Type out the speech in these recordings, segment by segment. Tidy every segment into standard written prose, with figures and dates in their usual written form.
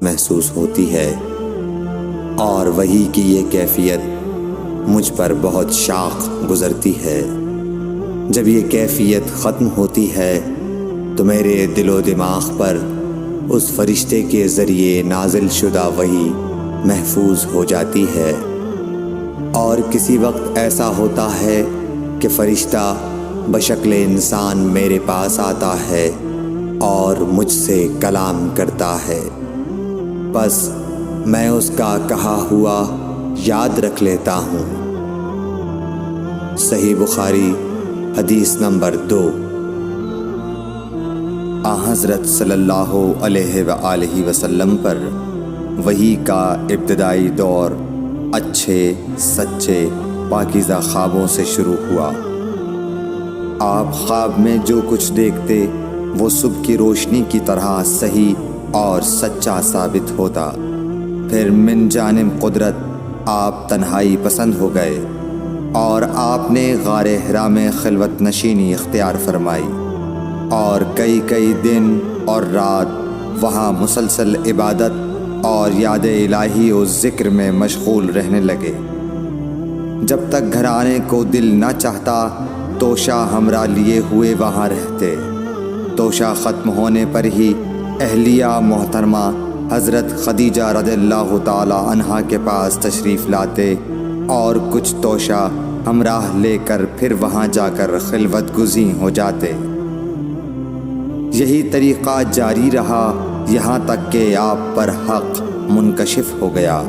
محسوس ہوتی ہے، اور وحی کی یہ کیفیت مجھ پر بہت شاق گزرتی ہے۔ جب یہ کیفیت ختم ہوتی ہے تو میرے دل و دماغ پر اس فرشتے کے ذریعے نازل شدہ وحی محفوظ ہو جاتی ہے، اور کسی وقت ایسا ہوتا ہے کہ فرشتہ بشکل انسان میرے پاس آتا ہے اور مجھ سے کلام کرتا ہے، بس میں اس کا کہا ہوا یاد رکھ لیتا ہوں۔ صحیح بخاری حدیث نمبر 2۔ حضرت صلی اللہ علیہ وآلہ وسلم پر وحی کا ابتدائی دور اچھے سچے پاکیزہ خوابوں سے شروع ہوا۔ آپ خواب میں جو کچھ دیکھتے وہ صبح کی روشنی کی طرح صحیح اور سچا ثابت ہوتا۔ پھر من جانب قدرت آپ تنہائی پسند ہو گئے اور آپ نے غار حرا میں خلوت نشینی اختیار فرمائی، اور کئی دن اور رات وہاں مسلسل عبادت اور یاد الہی و ذکر میں مشغول رہنے لگے۔ جب تک گھر آنے کو دل نہ چاہتا توشہ ہمراہ لیے ہوئے وہاں رہتے۔ توشہ ختم ہونے پر ہی اہلیہ محترمہ حضرت خدیجہ رضی اللہ تعالی عنہا کے پاس تشریف لاتے اور کچھ توشہ ہمراہ لے کر پھر وہاں جا کر خلوت گزین ہو جاتے۔ یہی طریقہ جاری رہا یہاں تک کہ آپ پر حق منکشف ہو گیا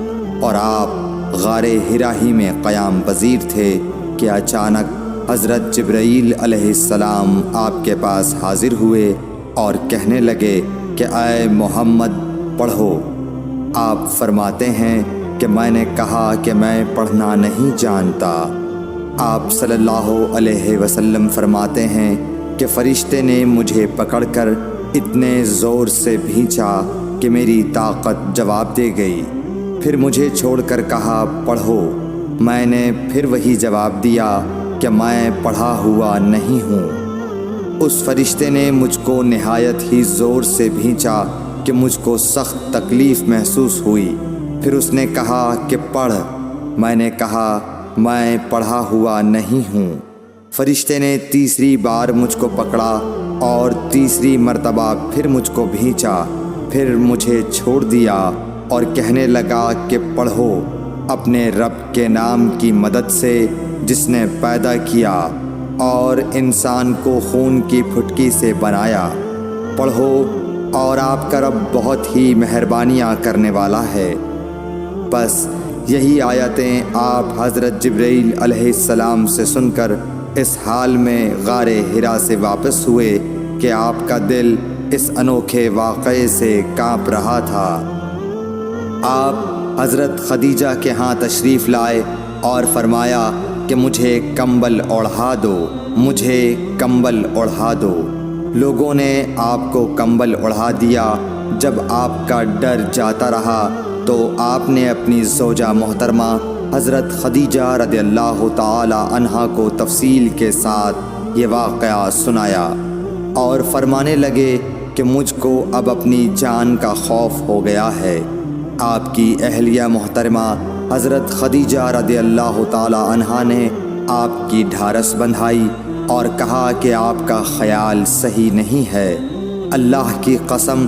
اور آپ غار حرا ہی میں قیام پذیر تھے کہ اچانک حضرت جبرائیل علیہ السلام آپ کے پاس حاضر ہوئے اور کہنے لگے کہ اے محمد پڑھو۔ آپ فرماتے ہیں کہ میں نے کہا کہ میں پڑھنا نہیں جانتا۔ آپ صلی اللہ علیہ وسلم فرماتے ہیں کہ فرشتے نے مجھے پکڑ کر اتنے زور سے بھینچا کہ میری طاقت جواب دے گئی، پھر مجھے چھوڑ کر کہا پڑھو۔ میں نے پھر وہی جواب دیا کہ میں پڑھا ہوا نہیں ہوں۔ اس فرشتے نے مجھ کو نہایت ہی زور سے بھینچا کہ مجھ کو سخت تکلیف محسوس ہوئی، پھر اس نے کہا کہ پڑھ۔ میں نے کہا میں پڑھا ہوا نہیں ہوں۔ فرشتے نے تیسری بار مجھ کو پکڑا اور تیسری مرتبہ پھر مجھ کو بھینچا، پھر مجھے چھوڑ دیا اور کہنے لگا کہ پڑھو اپنے رب کے نام کی مدد سے جس نے پیدا کیا اور انسان کو خون کی پھٹکی سے بنایا۔ پڑھو اور آپ کا رب بہت ہی مہربانیاں کرنے والا ہے۔ بس یہی آیتیں آپ حضرت جبرائیل علیہ السلام سے سن کر اس حال میں غار حرا سے واپس ہوئے کہ آپ کا دل اس انوکھے واقعے سے کانپ رہا تھا۔ آپ حضرت خدیجہ کے ہاں تشریف لائے اور فرمایا کہ مجھے کمبل اوڑھا دو، مجھے کمبل اوڑھا دو۔ لوگوں نے آپ کو کمبل اوڑھا دیا۔ جب آپ کا ڈر جاتا رہا تو آپ نے اپنی زوجہ محترمہ حضرت خدیجہ رضی اللہ تعالی عنہا کو تفصیل کے ساتھ یہ واقعہ سنایا اور فرمانے لگے کہ مجھ کو اب اپنی جان کا خوف ہو گیا ہے۔ آپ کی اہلیہ محترمہ حضرت خدیجہ رضی اللہ تعالی عنہا نے آپ کی ڈھارس بندھائی اور کہا کہ آپ کا خیال صحیح نہیں ہے۔ اللہ کی قسم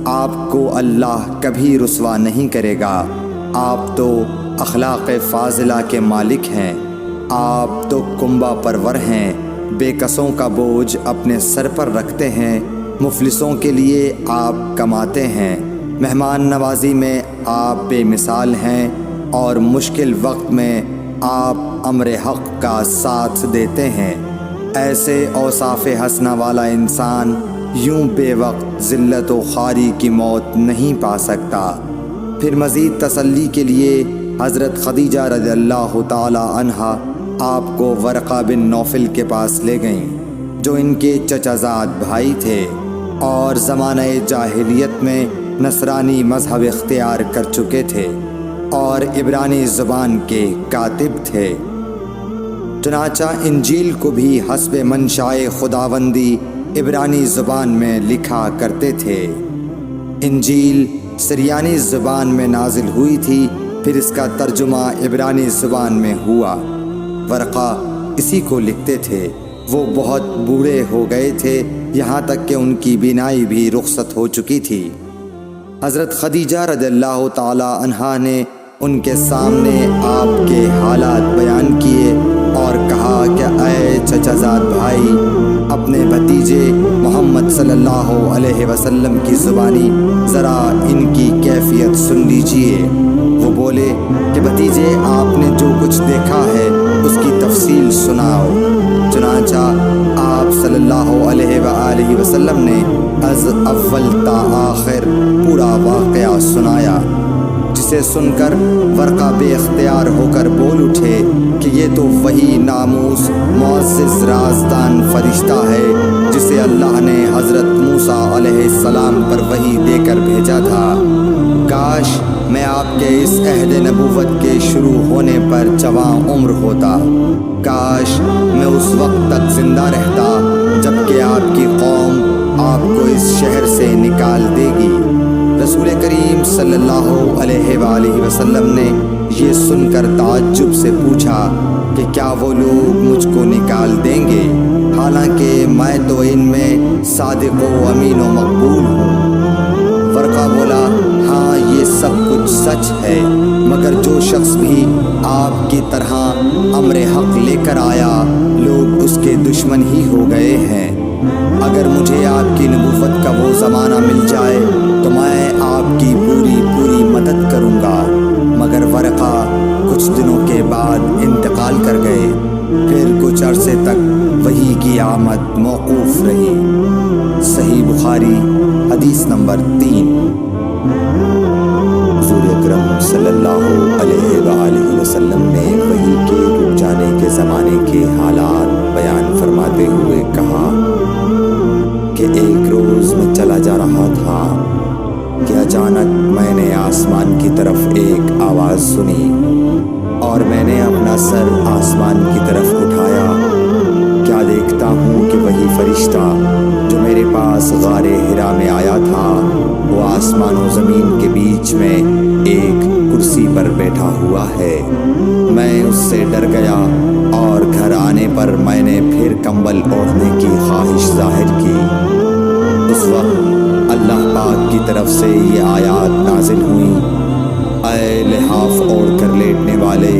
آپ کو اللہ کبھی رسوا نہیں کرے گا۔ آپ تو اخلاق فاضلہ کے مالک ہیں، آپ تو کنبہ پرور ہیں، بے کسوں کا بوجھ اپنے سر پر رکھتے ہیں، مفلسوں کے لیے آپ کماتے ہیں، مہمان نوازی میں آپ بے مثال ہیں اور مشکل وقت میں آپ امر حق کا ساتھ دیتے ہیں۔ ایسے اوصاف حسنہ والا انسان یوں بے وقت ذلت و خواری کی موت نہیں پا سکتا۔ پھر مزید تسلی کے لیے حضرت خدیجہ رضی اللہ تعالی عنہا آپ کو ورقہ بن نوفل کے پاس لے گئیں، جو ان کے چچا زاد بھائی تھے اور زمانہ جاہلیت میں نصرانی مذہب اختیار کر چکے تھے اور عبرانی زبان کے کاتب تھے۔ چنانچہ انجیل کو بھی حسب منشائے خداوندی عبرانی زبان میں لکھا کرتے تھے۔ انجیل سریانی زبان میں نازل ہوئی تھی، پھر اس کا ترجمہ عبرانی زبان میں ہوا۔ ورقہ اسی کو لکھتے تھے۔ وہ بہت بوڑھے ہو گئے تھے، یہاں تک کہ ان کی بینائی بھی رخصت ہو چکی تھی۔ حضرت خدیجہ رضی اللہ تعالی عنہا نے ان کے سامنے آپ کے حالات بیان کیے اور کہا کہ اے چچا زاد بھائی، اپنے بھتیجے محمد صلی اللہ علیہ وسلم کی زبانی ذرا ان کی کیفیت سن لیجئے۔ وہ بولے کہ بھتیجے، آپ نے جو کچھ دیکھا ہے اس کی تفصیل سناؤ۔ چنانچہ آپ صلی اللہ علیہ وآلہ وسلم نے از اول تا آخر پورا واقعہ سنایا، جسے سن کر ورقہ بے اختیار ہو کر بول اٹھے کہ یہ تو وہی ناموس معزز رازدان فرشتہ ہے جسے اللہ نے حضرت موسیٰ علیہ السلام پر وحی دے کر بھیجا تھا۔ کاش میں آپ کے اس عہد نبوت کے شروع ہونے پر جواں عمر ہوتا، کاش میں اس وقت تک زندہ رہتا جب کہ آپ کی قوم آپ کو اس شہر سے نکال دے گی۔ رسول کریم صلی اللہ علیہ وآلہ وسلم نے یہ سن کر تعجب سے پوچھا کہ کیا وہ لوگ مجھ کو نکال دیں گے، حالانکہ میں تو ان میں صادق و امین و مقبول ہوں۔ ورقہ بولا، ہاں یہ سب کچھ سچ ہے، مگر جو شخص بھی آپ کی طرح امر حق لے کر آیا لوگ اس کے دشمن ہی ہو گئے ہیں۔ اگر مجھے آپ کی نبوت کا وہ زمانہ مل جائے تو میں آپ کی پوری مدد کروں گا۔ مگر ورقہ کچھ دنوں کے بعد انتقال کر گئے، پھر کچھ عرصے تک وحی کی آمد موقوف رہی۔ صحیح بخاری حدیث نمبر 3۔ حضور اکرم صلی اللہ علیہ وآلہ وسلم نے وحی کے رک جانے کے زمانے کے حالات بیان فرماتے ہوئے کہا کہ ایک روز میں چلا جا رہا تھا کہ اچانک میں نے آسمان کی طرف ایک آواز سنی اور میں نے اپنا سر آسمان کی طرف اٹھایا۔ کیا دیکھتا ہوں کہ وہی فرشتہ جو میرے پاس غار حرا میں آیا تھا وہ آسمان و زمین کے بیچ میں ایک کرسی پر بیٹھا ہوا ہے۔ میں اس سے ڈر گیا اور گھر آنے پر میں نے پھر کمبل اوڑھنے کی خواہش ظاہر کی۔ اس وقت اللہ پاک کی طرف سے یہ آیات نازل ہوئیں، اے لحاف اوڑھ کر لیٹنے والے،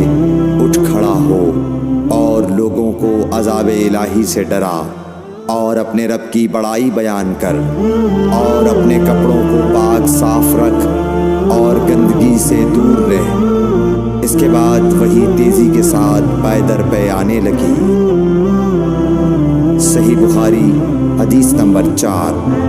اٹھ کھڑا ہو اور لوگوں کو عذاب الہی سے ڈرا، اور اپنے رب کی بڑائی بیان کر، اور اپنے کپڑوں کو پاک صاف رکھ اور گندگی سے دور رہ۔ اس کے بعد وہی تیزی کے ساتھ پے در پے آنے لگی۔ صحیح بخاری حدیث نمبر 4۔